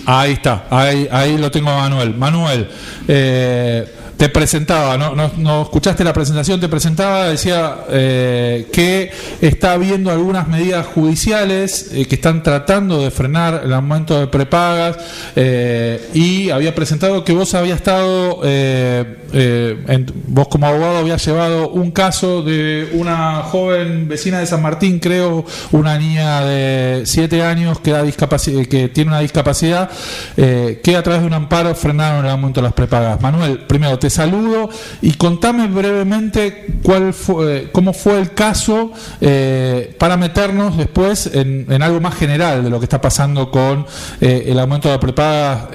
Ahí está, ahí lo tengo a Manuel. Manuel, te presentaba, no escuchaste la presentación, te presentaba, decía que está habiendo algunas medidas judiciales que están tratando de frenar el aumento de prepagas, y había presentado que vos habías estado, vos como abogado habías llevado un caso de una joven vecina de San Martín, creo, una niña de 7 años que tiene una discapacidad, que a través de un amparo frenaron el aumento de las prepagas. Manuel, primero te saludo y contame brevemente cómo fue el caso, para meternos después en algo más general de lo que está pasando con el aumento de la prepaga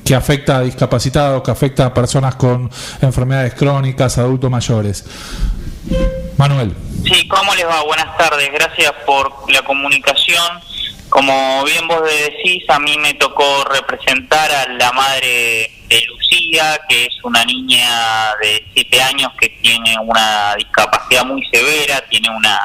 que afecta a discapacitados, que afecta a personas con enfermedades crónicas, adultos mayores. Manuel. Sí, ¿cómo les va? Buenas tardes, gracias por la comunicación. Como bien vos decís, a mí me tocó representar a la madre de Lucía, que es una niña de 7 años que tiene una discapacidad muy severa, tiene una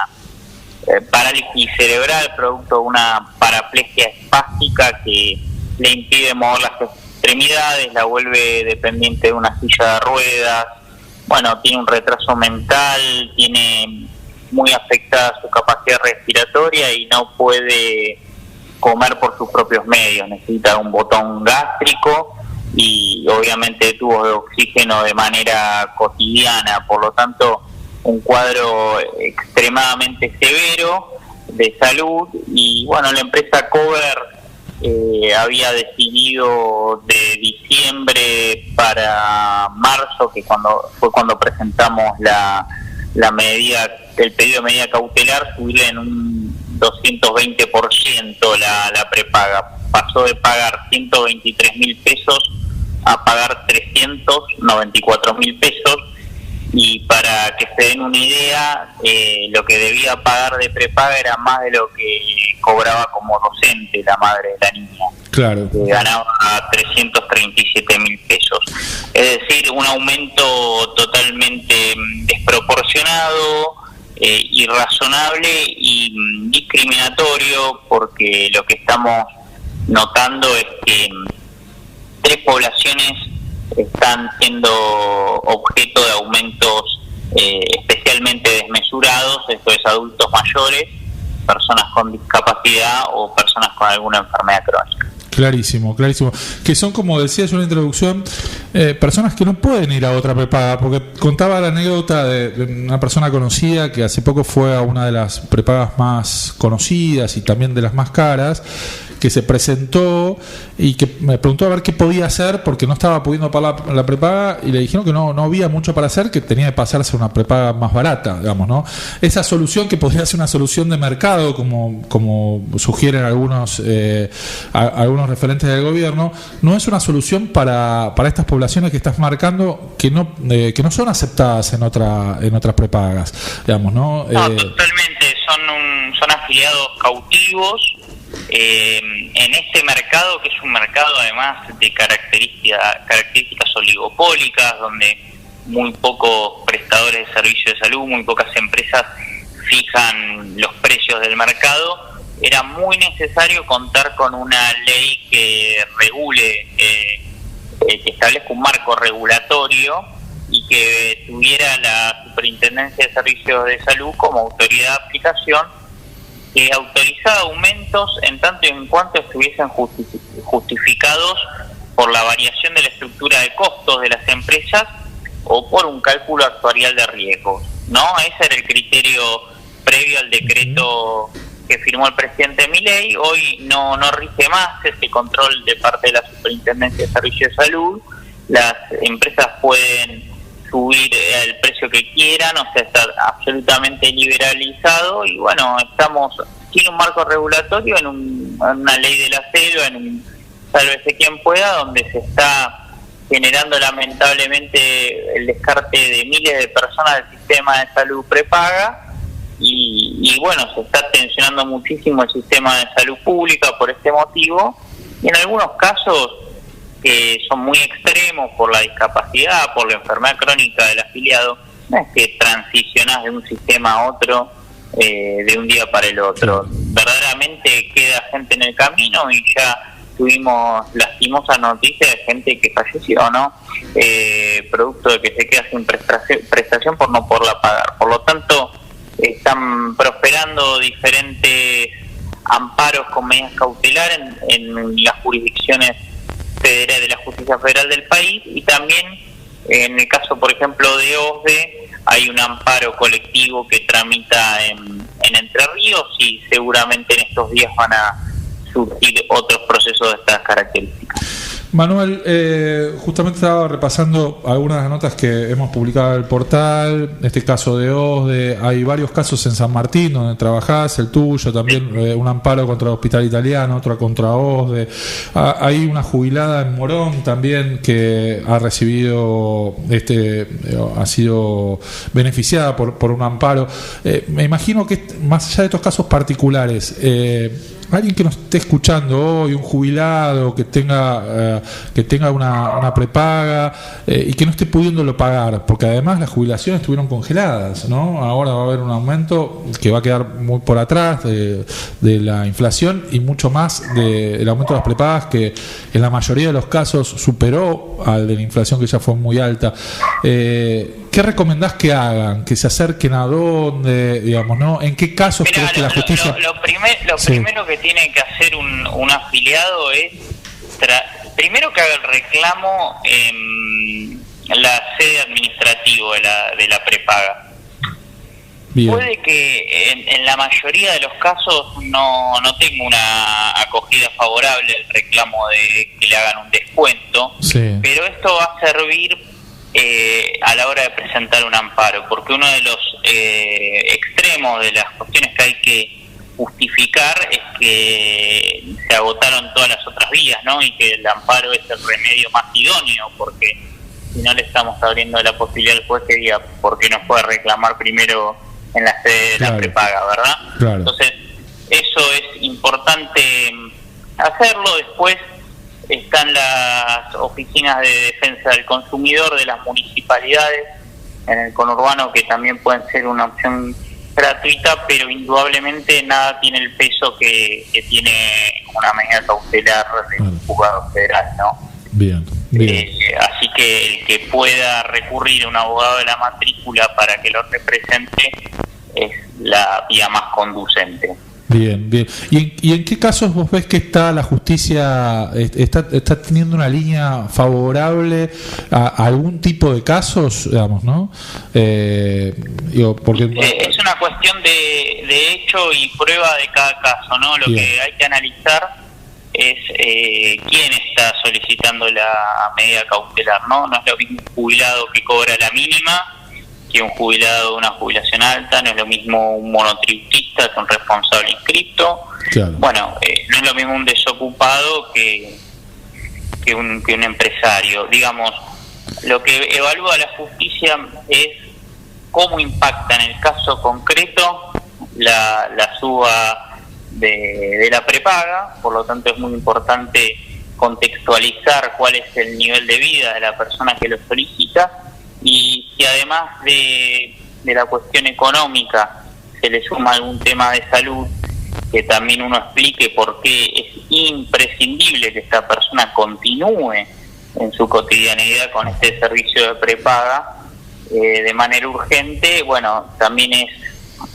parálisis cerebral producto de una paraplegia espástica que le impide mover las extremidades, la vuelve dependiente de una silla de ruedas. Bueno, tiene un retraso mental, tiene muy afectada su capacidad respiratoria y no puede comer por sus propios medios, necesita un botón gástrico y obviamente tubos de oxígeno de manera cotidiana, por lo tanto un cuadro extremadamente severo de salud. Y bueno, la empresa Cover había decidido de diciembre para marzo, que fue cuando presentamos la medida, el pedido de medida cautelar, subirle en un 220% la prepaga. Pasó de pagar 123.000 pesos a pagar 394.000 pesos. Y para que se den una idea, lo que debía pagar de prepaga era más de lo que cobraba como docente la madre de la niña. Claro. Que ganaba 337.000 pesos. Es decir, un aumento totalmente desproporcionado, irrazonable y discriminatorio, porque lo que estamos notando es que 3 poblaciones están siendo objeto de aumentos especialmente desmesurados. Esto es adultos mayores, personas con discapacidad o personas con alguna enfermedad crónica. Clarísimo, clarísimo. Que son, como decía yo en la introducción, personas que no pueden ir a otra prepaga, porque contaba la anécdota de una persona conocida que hace poco fue a una de las prepagas más conocidas y también de las más caras, que se presentó y que me preguntó a ver qué podía hacer porque no estaba pudiendo pagar la prepaga, y le dijeron que no había mucho para hacer, que tenía que pasarse a una prepaga más barata, digamos, ¿no? Esa solución, que podría ser una solución de mercado, como sugieren algunos referentes del gobierno, no es una solución para estas poblaciones que estás marcando, que no son aceptadas en otras prepagas, digamos, ¿no? No, totalmente, son afiliados cautivos en este mercado, que es un mercado además de características oligopólicas, donde muy pocos prestadores de servicios de salud, muy pocas empresas fijan los precios del mercado. Era muy necesario contar con una ley que regule, que establezca un marco regulatorio y que tuviera la Superintendencia de Servicios de Salud como autoridad de aplicación, que autorizaba aumentos en tanto y en cuanto estuviesen justificados por la variación de la estructura de costos de las empresas o por un cálculo actuarial de riesgos, ¿no? Ese era el criterio previo al decreto que firmó el presidente Milei. Hoy no rige más ese control de parte de la Superintendencia de Servicios de Salud. Las empresas pueden subir el precio que quieran, o sea, está absolutamente liberalizado. Y bueno, estamos sin un marco regulatorio, en una ley de la selva, en un sálvese quien pueda, donde se está generando lamentablemente el descarte de miles de personas del sistema de salud prepaga. Y bueno, se está tensionando muchísimo el sistema de salud pública por este motivo, y en algunos casos que son muy extremos por la discapacidad, por la enfermedad crónica del afiliado, no es que transicionás de un sistema a otro de un día para el otro. Verdaderamente queda gente en el camino y ya tuvimos lastimosas noticias de gente que falleció, ¿no? Producto de que se queda sin prestación por no poderla pagar. Por lo tanto, están prosperando diferentes amparos con medidas cautelares en las jurisdicciones federales de la justicia federal del país, y también en el caso, por ejemplo, de OSDE, hay un amparo colectivo que tramita en Entre Ríos, y seguramente en estos días van a surgir otros procesos de estas características. Manuel, justamente estaba repasando algunas de las notas que hemos publicado en el portal, este caso de OSDE, hay varios casos en San Martín donde trabajás, el tuyo también, un amparo contra el Hospital Italiano, otro contra OSDE, hay una jubilada en Morón también que ha recibido, ha sido beneficiada por un amparo. Me imagino que más allá de estos casos particulares, alguien que nos esté escuchando hoy, un jubilado que tenga una prepaga y que no esté pudiéndolo pagar, porque además las jubilaciones estuvieron congeladas, ¿no? Ahora va a haber un aumento que va a quedar muy por atrás de la inflación y mucho más del aumento de las prepagas, que en la mayoría de los casos superó al de la inflación, que ya fue muy alta. ¿Qué recomendás que hagan? ¿Que se acerquen a dónde, digamos, no? ¿En qué casos crees que la justicia...? Lo primero que tiene que hacer un afiliado es primero que haga el reclamo en la sede administrativa de la prepaga. Bien. Puede que en la mayoría de los casos no tenga una acogida favorable el reclamo de que le hagan un descuento, sí, pero esto va a servir a la hora de presentar un amparo, porque uno de los extremos de las cuestiones que hay que justificar es que se agotaron todas las otras vías, ¿no? Y que el amparo es el remedio más idóneo, porque si no le estamos abriendo la posibilidad al juez que diga por qué no puede reclamar primero en la sede de la prepaga, ¿verdad? Claro. Entonces, eso es importante hacerlo. Después están las oficinas de defensa del consumidor de las municipalidades en el conurbano, que también pueden ser una opción gratuita, pero indudablemente nada tiene el peso que tiene una medida cautelar del juzgado federal, ¿no? Bien. Así que el que pueda recurrir a un abogado de la matrícula para que lo represente es la vía más conducente. Bien. ¿Y en qué casos vos ves que está la justicia, está teniendo una línea favorable a algún tipo de casos, digamos, ¿no? Porque es una cuestión de hecho y prueba de cada caso, ¿no? Lo que hay que analizar es quién está solicitando la medida cautelar, ¿no? No es lo mismo un jubilado que cobra la mínima que un jubilado de una jubilación alta, no es lo mismo un monotributista que un responsable inscripto. Claro. Bueno, no es lo mismo un desocupado que un empresario. Digamos, lo que evalúa la justicia es cómo impacta en el caso concreto la suba de la prepaga. Por lo tanto, es muy importante contextualizar cuál es el nivel de vida de la persona que lo solicita, y si además de la cuestión económica se le suma algún tema de salud, que también uno explique por qué es imprescindible que esta persona continúe en su cotidianeidad con este servicio de prepaga de manera urgente. Bueno, también es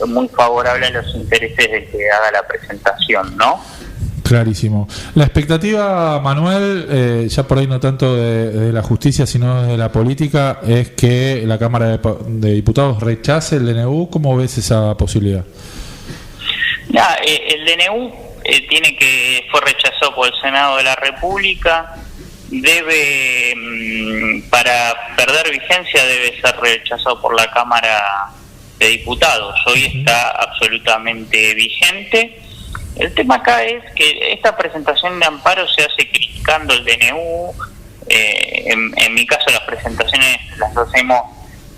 muy favorable a los intereses del que haga la presentación, ¿no? Clarísimo. La expectativa, Manuel, ya por ahí no tanto de la justicia, sino de la política, es que la Cámara de Diputados rechace el DNU. ¿Cómo ves esa posibilidad? El DNU fue rechazado por el Senado de la República. Para perder vigencia, debe ser rechazado por la Cámara de Diputados. Hoy está absolutamente vigente. El tema acá es que esta presentación de amparo se hace criticando el DNU. En mi caso, las presentaciones las hacemos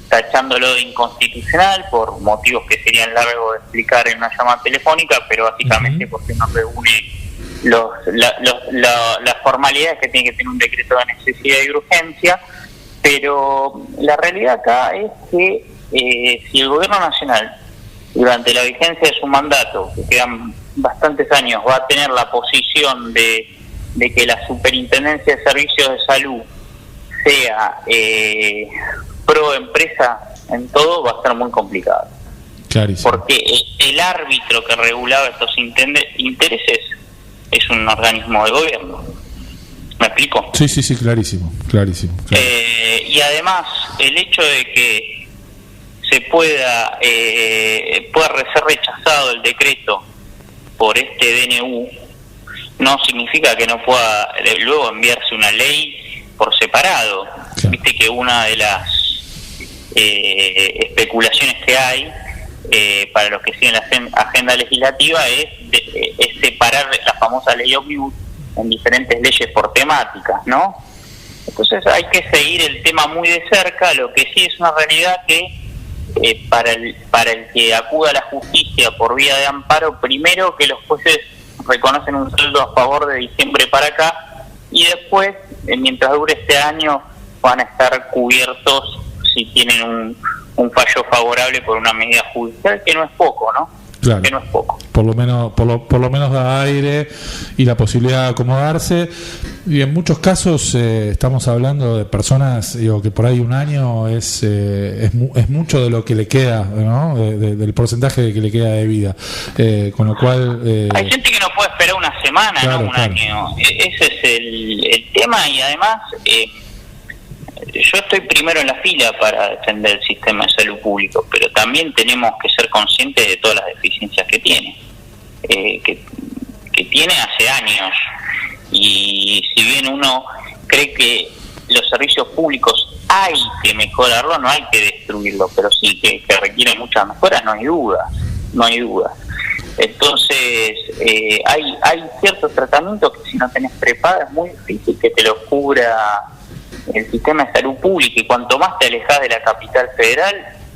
tachándolo de inconstitucional por motivos que serían largos de explicar en una llamada telefónica, pero básicamente porque no reúne las formalidades que tiene que tener un decreto de necesidad y urgencia. Pero la realidad acá es que si el Gobierno Nacional, durante la vigencia de su mandato, que quedan bastantes años, va a tener la posición de de que la Superintendencia de Servicios de Salud sea pro empresa en todo va a ser muy complicado. Clarísimo. Porque el árbitro que regulaba estos intereses es un organismo de gobierno. ¿Me explico? Sí, clarísimo. Y además, el hecho de que se pueda ser rechazado el decreto por este DNU no significa que no pueda luego enviarse una ley por separado. Claro. Viste que una de las especulaciones que hay para los que siguen la agenda legislativa es separar la famosa ley ómnibus en diferentes leyes por temáticas, ¿no? Entonces hay que seguir el tema muy de cerca. Lo que sí es una realidad que para el que acuda a la justicia por vía de amparo, primero que los jueces reconocen un saldo a favor de diciembre para acá, y después, mientras dure este año, van a estar cubiertos si tienen un fallo favorable por una medida judicial, que no es poco, ¿no? Claro. Que no es poco. Por lo menos da aire y la posibilidad de acomodarse. Y en muchos casos estamos hablando de personas, que por ahí un año es mucho de lo que le queda, ¿no? Del porcentaje que le queda de vida. Con lo cual hay gente que no puede esperar una semana, claro, ¿no? Un año. Ese es el tema, y además yo estoy primero en la fila para defender el sistema de salud público, pero también tenemos que ser conscientes de todas las deficiencias que tiene, que tiene hace años. Y si bien uno cree que los servicios públicos hay que mejorarlo, no hay que destruirlo, pero sí que requiere muchas mejoras, no hay duda. Entonces hay ciertos tratamientos que si no tenés prepaga es muy difícil que te lo cubra el sistema de salud pública, y cuanto más te alejas de la capital federal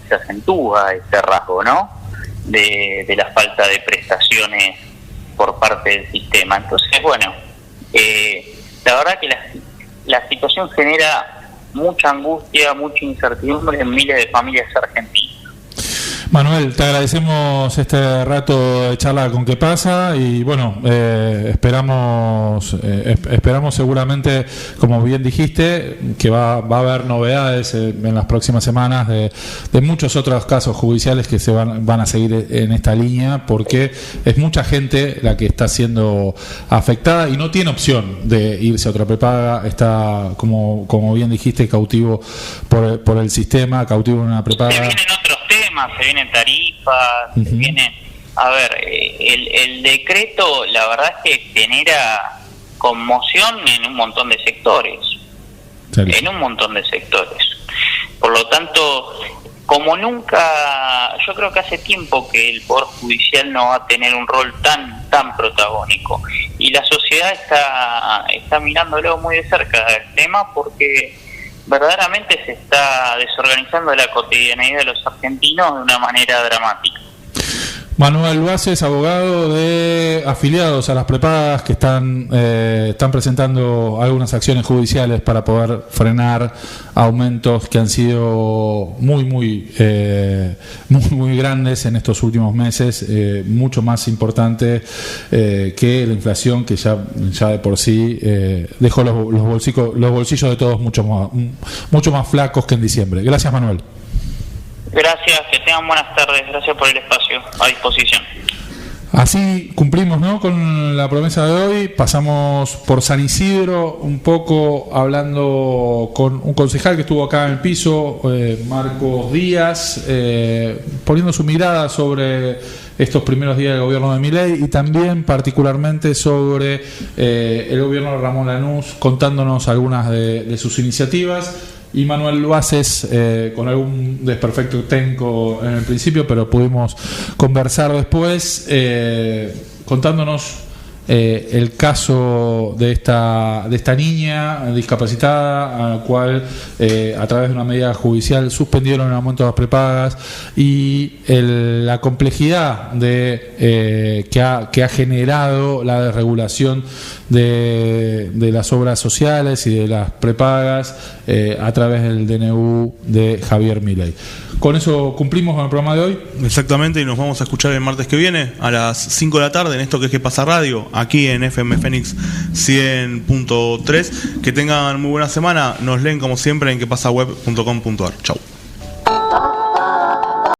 se acentúa este rasgo, ¿no? De la falta de prestaciones por parte del sistema. Entonces, bueno, la verdad que la situación genera mucha angustia, mucha incertidumbre en miles de familias argentinas. Manuel, te agradecemos este rato de charla con ¿Qué pasa? Y bueno, esperamos seguramente, como bien dijiste, que va a haber novedades en las próximas semanas de muchos otros casos judiciales que se van a seguir en esta línea, porque es mucha gente la que está siendo afectada y no tiene opción de irse a otra prepaga. Está, como bien dijiste, cautivo por el sistema, cautivo en una prepaga. Se vienen otros temas, se vienen tarifas, se vienen... A ver, el decreto, la verdad es que genera conmoción en un montón de sectores. Claro. En un montón de sectores. Por lo tanto, como nunca, yo creo que hace tiempo que el Poder Judicial no va a tener un rol tan protagónico. Y la sociedad está mirándolo muy de cerca el tema, porque verdaderamente se está desorganizando la cotidianeidad de los argentinos de una manera dramática. Manuel Luaces, abogado de afiliados a las prepagas que están presentando algunas acciones judiciales para poder frenar aumentos que han sido muy grandes en estos últimos meses, mucho más importante que la inflación, que ya de por sí dejó los bolsillos de todos mucho más flacos que en diciembre. Gracias, Manuel. Gracias, que tengan buenas tardes, gracias por el espacio, a disposición. Así cumplimos, ¿no?, con la promesa de hoy. Pasamos por San Isidro un poco, hablando con un concejal que estuvo acá en el piso, Marcos Díaz, poniendo su mirada sobre estos primeros días del gobierno de Milei y también particularmente sobre el gobierno de Ramón Lanús, contándonos algunas de sus iniciativas. Y Manuel Luaces, con algún desperfecto técnico en el principio, pero pudimos conversar después, contándonos el caso de esta niña discapacitada, a la cual a través de una medida judicial suspendieron el aumento de las prepagas, y la complejidad que ha generado la desregulación de las obras sociales y de las prepagas a través del DNU de Javier Milei. Con eso cumplimos con el programa de hoy. Exactamente, y nos vamos a escuchar el martes que viene a las 5 de la tarde en esto que es ¿Qué pasa radio? aquí en FM Fénix 100.3. Que tengan muy buena semana. Nos leen como siempre en quepasaweb.com.ar. Chau.